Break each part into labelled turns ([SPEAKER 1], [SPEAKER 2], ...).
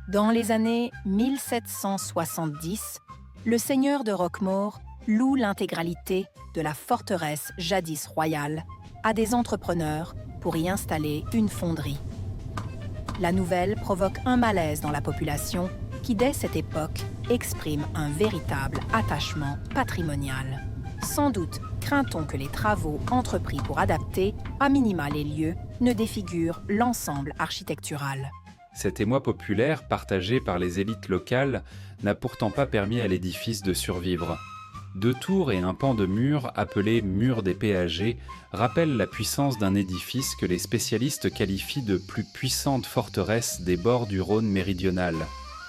[SPEAKER 1] Dans les années 1770, le seigneur de Roquemaure loue l'intégralité de la forteresse jadis royale à des entrepreneurs pour y installer une fonderie. La nouvelle provoque un malaise dans la population qui, dès cette époque, exprime un véritable attachement patrimonial. Sans doute craint-on que les travaux entrepris pour adapter, à minima les lieux, ne défigurent l'ensemble architectural.
[SPEAKER 2] Cet émoi populaire, partagé par les élites locales, n'a pourtant pas permis à l'édifice de survivre. 2 tours et un pan de mur, appelé mur des péagers, rappellent la puissance d'un édifice que les spécialistes qualifient de plus puissante forteresse des bords du Rhône méridional.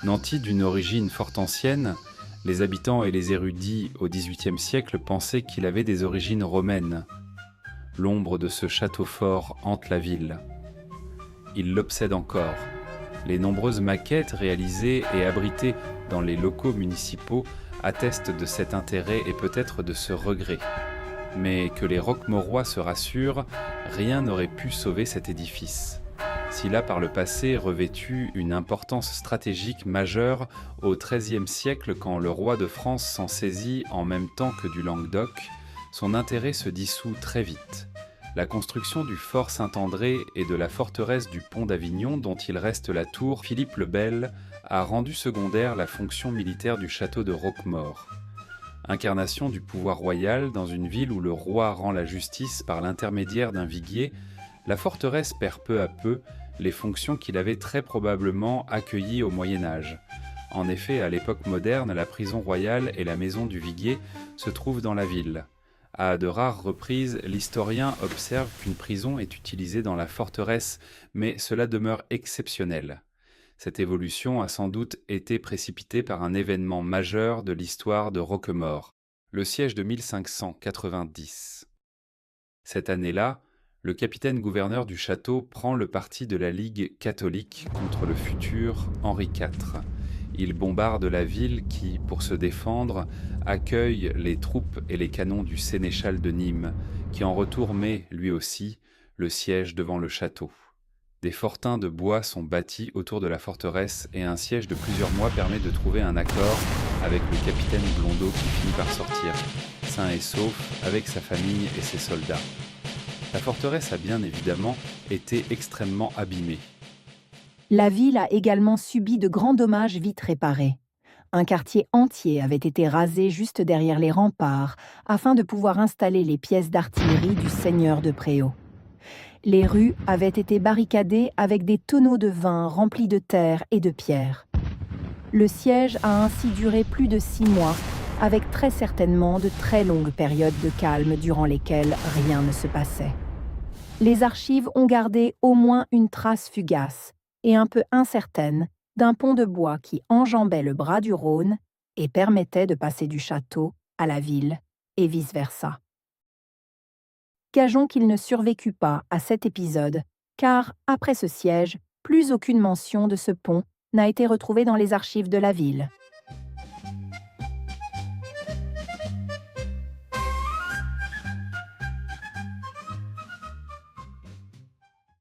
[SPEAKER 2] Nanti d'une origine fort ancienne, les habitants et les érudits au XVIIIe siècle pensaient qu'il avait des origines romaines. L'ombre de ce château fort hante la ville. Il l'obsède encore. Les nombreuses maquettes réalisées et abritées dans les locaux municipaux attestent de cet intérêt et peut-être de ce regret. Mais que les Roquemaurois se rassurent, rien n'aurait pu sauver cet édifice. S'il a par le passé revêtu une importance stratégique majeure au XIIIe siècle quand le roi de France s'en saisit en même temps que du Languedoc, son intérêt se dissout très vite. La construction du fort Saint-André et de la forteresse du pont d'Avignon, dont il reste la tour Philippe le Bel, a rendu secondaire la fonction militaire du château de Roquemaure. Incarnation du pouvoir royal dans une ville où le roi rend la justice par l'intermédiaire d'un viguier, la forteresse perd peu à peu les fonctions qu'il avait très probablement accueillies au Moyen-Âge. En effet, à l'époque moderne, la prison royale et la maison du viguier se trouvent dans la ville. À de rares reprises, l'historien observe qu'une prison est utilisée dans la forteresse, mais cela demeure exceptionnel. Cette évolution a sans doute été précipitée par un événement majeur de l'histoire de Roquemaure, le siège de 1590. Cette année-là, le capitaine-gouverneur du château prend le parti de la Ligue catholique contre le futur Henri IV. Il bombarde la ville qui, pour se défendre, accueille les troupes et les canons du sénéchal de Nîmes, qui en retour met, lui aussi, le siège devant le château. Des fortins de bois sont bâtis autour de la forteresse et un siège de plusieurs mois permet de trouver un accord avec le capitaine Blondeau qui finit par sortir, sain et sauf, avec sa famille et ses soldats. La forteresse a bien évidemment été extrêmement abîmée.
[SPEAKER 1] La ville a également subi de grands dommages vite réparés. Un quartier entier avait été rasé juste derrière les remparts afin de pouvoir installer les pièces d'artillerie du seigneur de Préaux. Les rues avaient été barricadées avec des tonneaux de vin remplis de terre et de pierres. Le siège a ainsi duré plus de 6 mois, avec très certainement de très longues périodes de calme durant lesquelles rien ne se passait. Les archives ont gardé au moins une trace fugace et un peu incertaine d'un pont de bois qui enjambait le bras du Rhône et permettait de passer du château à la ville et vice-versa. Gageons qu'il ne survécut pas à cet épisode, car, après ce siège, plus aucune mention de ce pont n'a été retrouvée dans les archives de la ville.